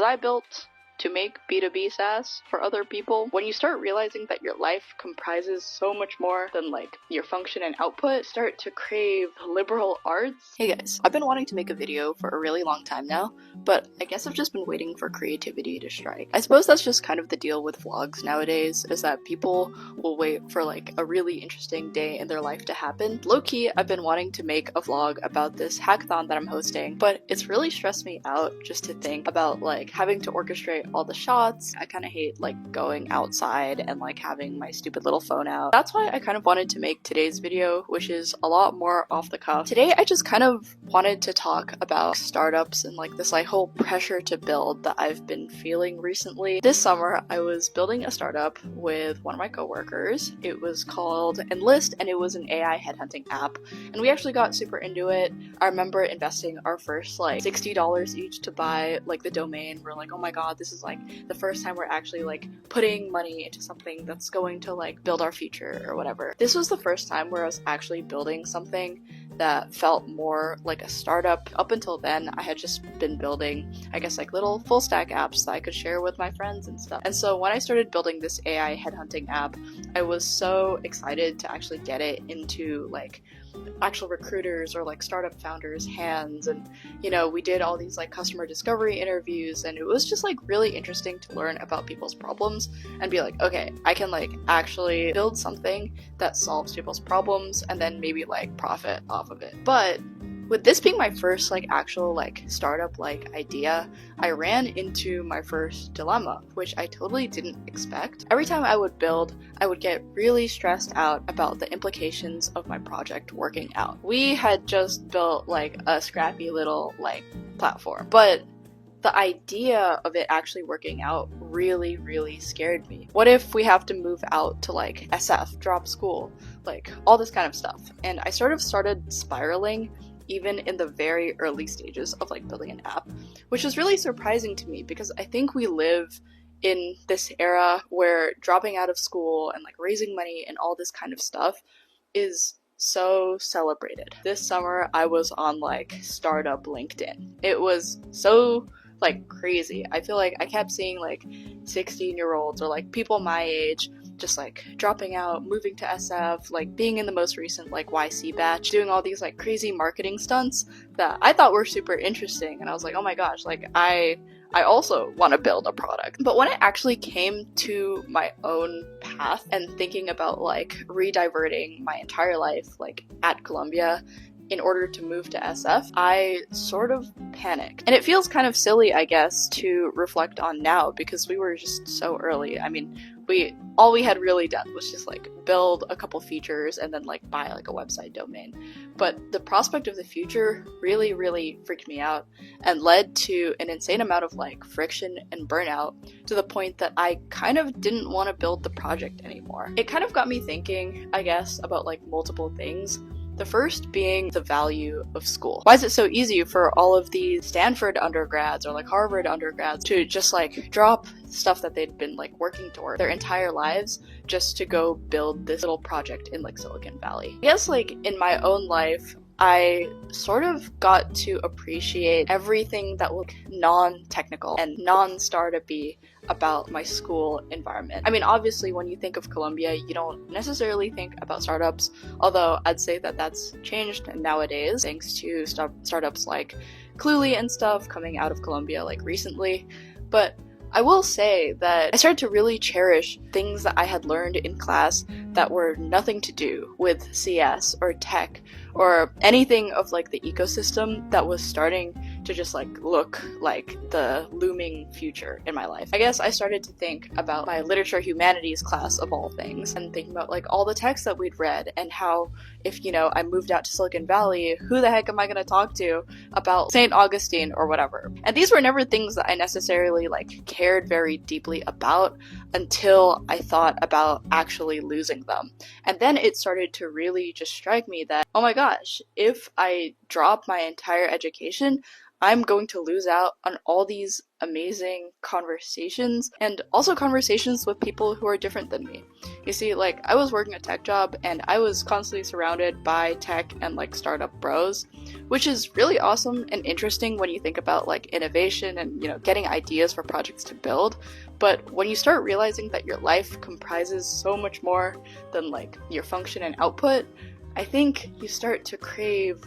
I built to make B2B SaaS for other people. When you start realizing that your life comprises so much more than like your function and output, start to crave liberal arts. Hey guys, I've been wanting to make a video for a really long time now, but I guess I've just been waiting for creativity to strike. I suppose that's just kind of the deal with vlogs nowadays, is that people will wait for like a really interesting day in their life to happen. Low-key, I've been wanting to make a vlog about this hackathon that I'm hosting, but it's really stressed me out just to think about like having to orchestrate all the shots. I kind of hate like going outside and like having my stupid little phone out. That's why I kind of wanted to make today's video, which is a lot more off the cuff. Today I just kind of wanted to talk about startups and like this like whole pressure to build that I've been feeling recently. This summer I was building a startup with one of my coworkers. It was called Enlist and it was an AI headhunting app, and we actually got super into it. I remember investing our first like $60 each to buy like the domain. We're like, oh my god, this is like the first time we're actually like putting money into something that's going to like build our future or whatever. This was the first time where I was actually building something that felt more like a startup. Up until then, I had just been building, I guess, like little full stack apps that I could share with my friends and stuff. And so when I started building this AI headhunting app, I was so excited to actually get it into like actual recruiters or like startup founders' hands. And you know, we did all these like customer discovery interviews, and it was just like really interesting to learn about people's problems and be like, okay, I can like actually build something that solves people's problems and then maybe like profit off of it. But with this being my first like actual like startup like idea, I ran into my first dilemma, which I totally didn't expect. Every time I would build, I would get really stressed out about the implications of my project working out. We had just built like a scrappy little like platform, but the idea of it actually working out really scared me. What if we have to move out to like SF, drop school, like all this kind of stuff? And I sort of started spiraling even in the very early stages of like building an app, which is really surprising to me because I think we live in this era where dropping out of school and like raising money and all this kind of stuff is so celebrated. This summer I was on like startup LinkedIn. It was so like crazy. I feel like I kept seeing like 16-year-olds or like people my age just like dropping out, moving to SF, like being in the most recent like YC batch, doing all these like crazy marketing stunts that I thought were super interesting. And I was like, oh my gosh, like I also want to build a product. But when it actually came to my own path and thinking about like rediverting my entire life like at Columbia in order to move to SF, I sort of panicked. And it feels kind of silly, I guess, to reflect on now because we were just so early. I mean, all we had really done was just like build a couple features and then like buy like a website domain. But the prospect of the future really freaked me out and led to an insane amount of like friction and burnout, to the point that I kind of didn't want to build the project anymore. It kind of got me thinking, I guess, about like multiple things. The first being the value of school. Why is it so easy for all of these Stanford undergrads or like Harvard undergrads to just like drop stuff that they'd been like working toward their entire lives just to go build this little project in like Silicon Valley? I guess like in my own life, I sort of got to appreciate everything that was non-technical and non-startup-y about my school environment. I mean, obviously, when you think of Columbia, you don't necessarily think about startups, although I'd say that that's changed nowadays thanks to startups like Cluely and stuff coming out of Columbia like recently. But I will say that I started to really cherish things that I had learned in class that were nothing to do with CS or tech or anything of like the ecosystem that was starting to just like look like the looming future in my life. I guess I started to think about my literature humanities class of all things and thinking about like all the texts that we'd read and how if, you know, I moved out to Silicon Valley, who the heck am I going to talk to about St. Augustine or whatever? And these were never things that I necessarily like cared very deeply about until I thought about actually losing them. And then it started to really just strike me that, oh my gosh, if I drop my entire education, I'm going to lose out on all these amazing conversations, and also conversations with people who are different than me. You see, like, I was working a tech job and I was constantly surrounded by tech and like startup bros, which is really awesome and interesting when you think about like innovation and, you know, getting ideas for projects to build. But when you start realizing that your life comprises so much more than like your function and output, I think you start to crave,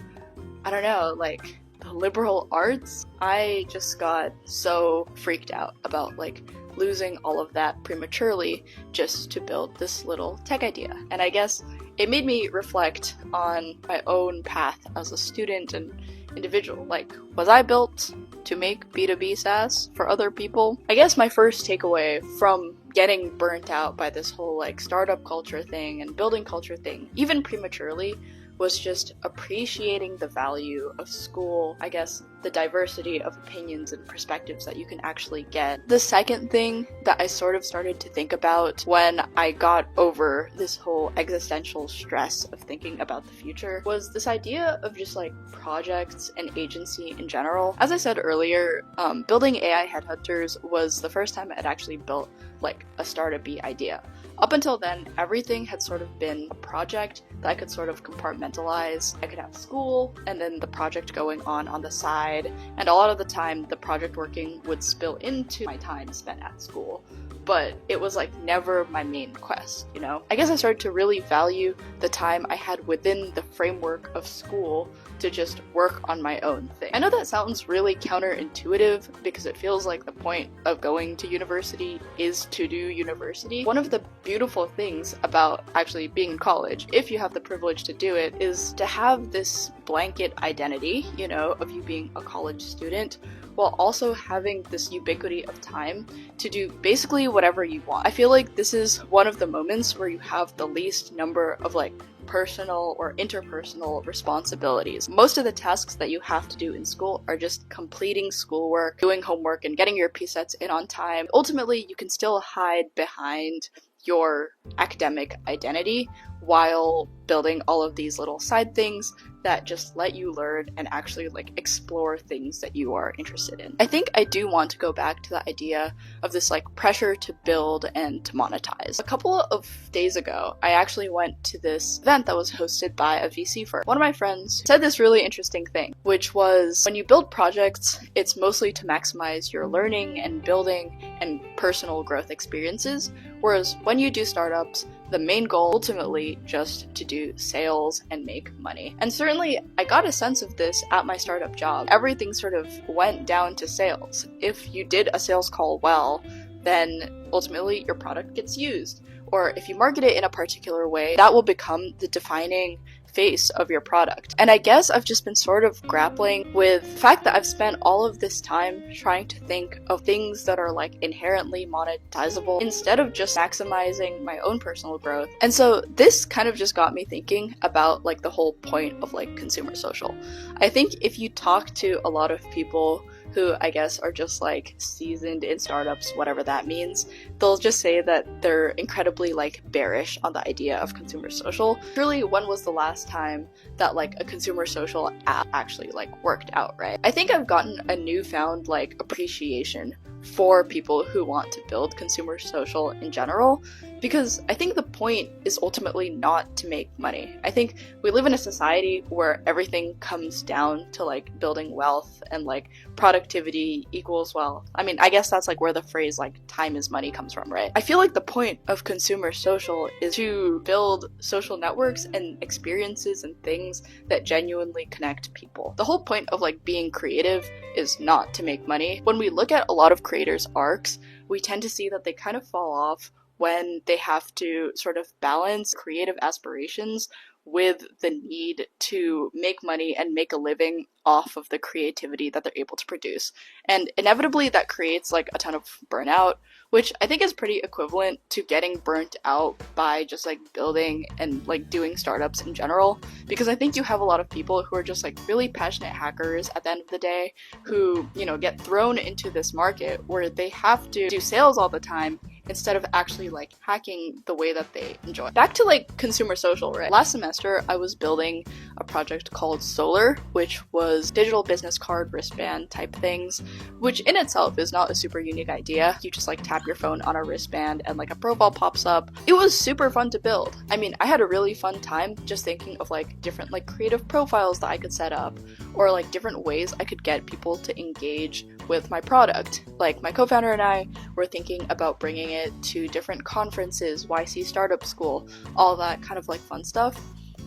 I don't know, like the liberal arts. I just got so freaked out about like losing all of that prematurely just to build this little tech idea. And I guess it made me reflect on my own path as a student and individual. Like, was I built to make B2B SaaS for other people? I guess my first takeaway from getting burnt out by this whole like startup culture thing and building culture thing, even prematurely, was just appreciating the value of school, I guess the diversity of opinions and perspectives that you can actually get. The second thing that I sort of started to think about when I got over this whole existential stress of thinking about the future was this idea of just like projects and agency in general. As I said earlier, building AI Headhunters was the first time I'd actually built like a startup-y idea. Up until then, everything had sort of been a project that I could sort of compartmentalize. I could have school and then the project going on the side, and a lot of the time the project working would spill into my time spent at school. But it was like never my main quest, you know? I guess I started to really value the time I had within the framework of school to just work on my own thing. I know that sounds really counterintuitive because it feels like the point of going to university is to do university. One of the beautiful things about actually being in college, if you have the privilege to do it, is to have this blanket identity, you know, of you being a college student, while also having this ubiquity of time to do basically whatever you want. I feel like this is one of the moments where you have the least number of like personal or interpersonal responsibilities. Most of the tasks that you have to do in school are just completing schoolwork, doing homework, and getting your P-sets in on time. Ultimately, you can still hide behind your academic identity while building all of these little side things that just let you learn and actually like explore things that you are interested in. I think I do want to go back to the idea of this like pressure to build and to monetize. A couple of days ago, I actually went to this event that was hosted by a VC firm. One of my friends said this really interesting thing, which was when you build projects, it's mostly to maximize your learning and building and personal growth experiences, whereas when you do startups, the main goal ultimately just to do sales and make money. And certainly I got a sense of this at my startup job. Everything sort of went down to sales. If you did a sales call well, then ultimately your product gets used. Or if you market it in a particular way, that will become the defining face of your product. And I guess I've just been sort of grappling with the fact that I've spent all of this time trying to think of things that are like inherently monetizable instead of just maximizing my own personal growth. And so this kind of just got me thinking about like the whole point of like consumer social. I think if you talk to a lot of people who I guess are just like seasoned in startups, whatever that means, they'll just say that they're incredibly like bearish on the idea of consumer social. Surely when was the last time that like a consumer social app actually like worked out, right? I think I've gotten a newfound like appreciation for people who want to build consumer social in general, because I think the point is ultimately not to make money. I think we live in a society where everything comes down to like building wealth and like productivity equals wealth. I mean, I guess that's like where the phrase like time is money comes from, right? I feel like the point of consumer social is to build social networks and experiences and things that genuinely connect people. The whole point of like being creative is not to make money. When we look at a lot of creators' arcs, we tend to see that they kind of fall off when they have to sort of balance creative aspirations with the need to make money and make a living off of the creativity that they're able to produce. And inevitably that creates like a ton of burnout, which I think is pretty equivalent to getting burnt out by just like building and like doing startups in general. Because I think you have a lot of people who are just like really passionate hackers at the end of the day who, you know, get thrown into this market where they have to do sales all the time instead of actually like hacking the way that they enjoy. Back to like consumer social, right? Last semester I was building a project called Solar, which was digital business card wristband type things, which in itself is not a super unique idea. You just like tap your phone on a wristband and like a profile pops up. It was super fun to build. I mean, I had a really fun time just thinking of like different like creative profiles that I could set up, or like different ways I could get people to engage with my product. Like my co-founder and I were thinking about bringing it to different conferences, YC Startup School, all that kind of like fun stuff.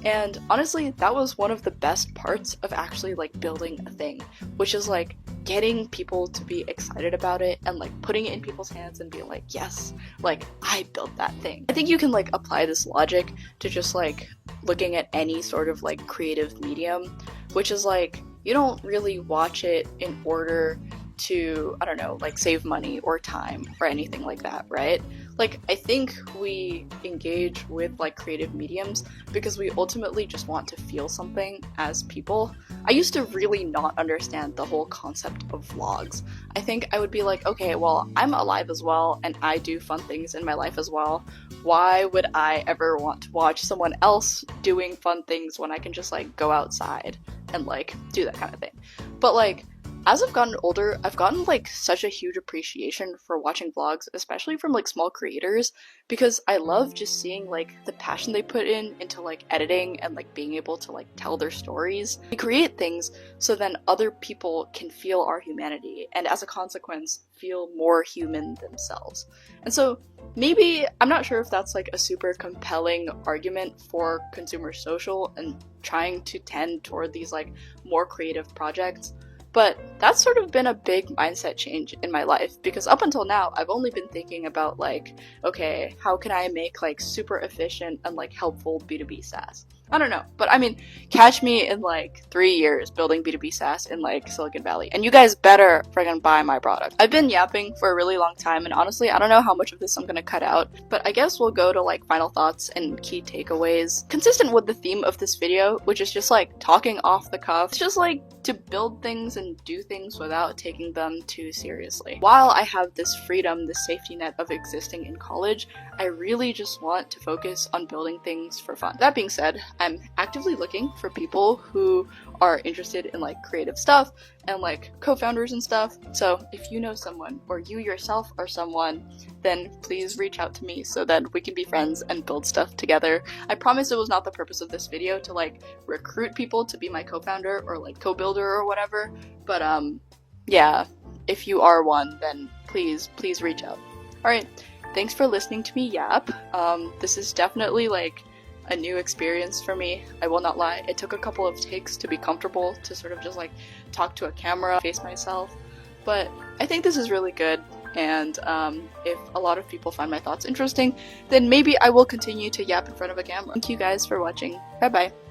And honestly, that was one of the best parts of actually like building a thing, which is like getting people to be excited about it and like putting it in people's hands and being like, yes, like I built that thing. I think you can like apply this logic to just like looking at any sort of like creative medium, which is like you don't really watch it in order to, I don't know, like save money or time or anything like that, right? Like, I think we engage with like creative mediums because we ultimately just want to feel something as people. I used to really not understand the whole concept of vlogs. I think I would be like, okay, well, I'm alive as well and I do fun things in my life as well. Why would I ever want to watch someone else doing fun things when I can just like go outside and like do that kind of thing? But like, as I've gotten older, I've gotten like such a huge appreciation for watching vlogs, especially from like small creators, because I love just seeing like the passion they put into like editing and like being able to like tell their stories. We create things so then other people can feel our humanity and as a consequence feel more human themselves. And so maybe, I'm not sure if that's like a super compelling argument for consumer social and trying to tend toward these like more creative projects, but that's sort of been a big mindset change in my life, because up until now, I've only been thinking about like, okay, how can I make like super efficient and like helpful B2B SaaS? I don't know, but I mean, catch me in like 3 years building B2B SaaS in like Silicon Valley, and you guys better friggin' buy my product. I've been yapping for a really long time, and honestly, I don't know how much of this I'm gonna cut out, but I guess we'll go to like final thoughts and key takeaways, consistent with the theme of this video, which is just like talking off the cuff. It's just like to build things and do things without taking them too seriously. While I have this freedom, this safety net of existing in college, I really just want to focus on building things for fun. That being said, I'm actively looking for people who are interested in like creative stuff and like co-founders and stuff. So if you know someone or you yourself are someone, then please reach out to me so that we can be friends and build stuff together. I promise it was not the purpose of this video to like recruit people to be my co-founder or like co-builder or whatever, but yeah, if you are one, then please reach out. Alright, thanks for listening to me yap. This is definitely like a new experience for me. I will not lie, it took a couple of takes to be comfortable to sort of just like talk to a camera, face myself, but I think this is really good, and if a lot of people find my thoughts interesting, then maybe I will continue to yap in front of a camera. Thank you guys for watching. Bye bye.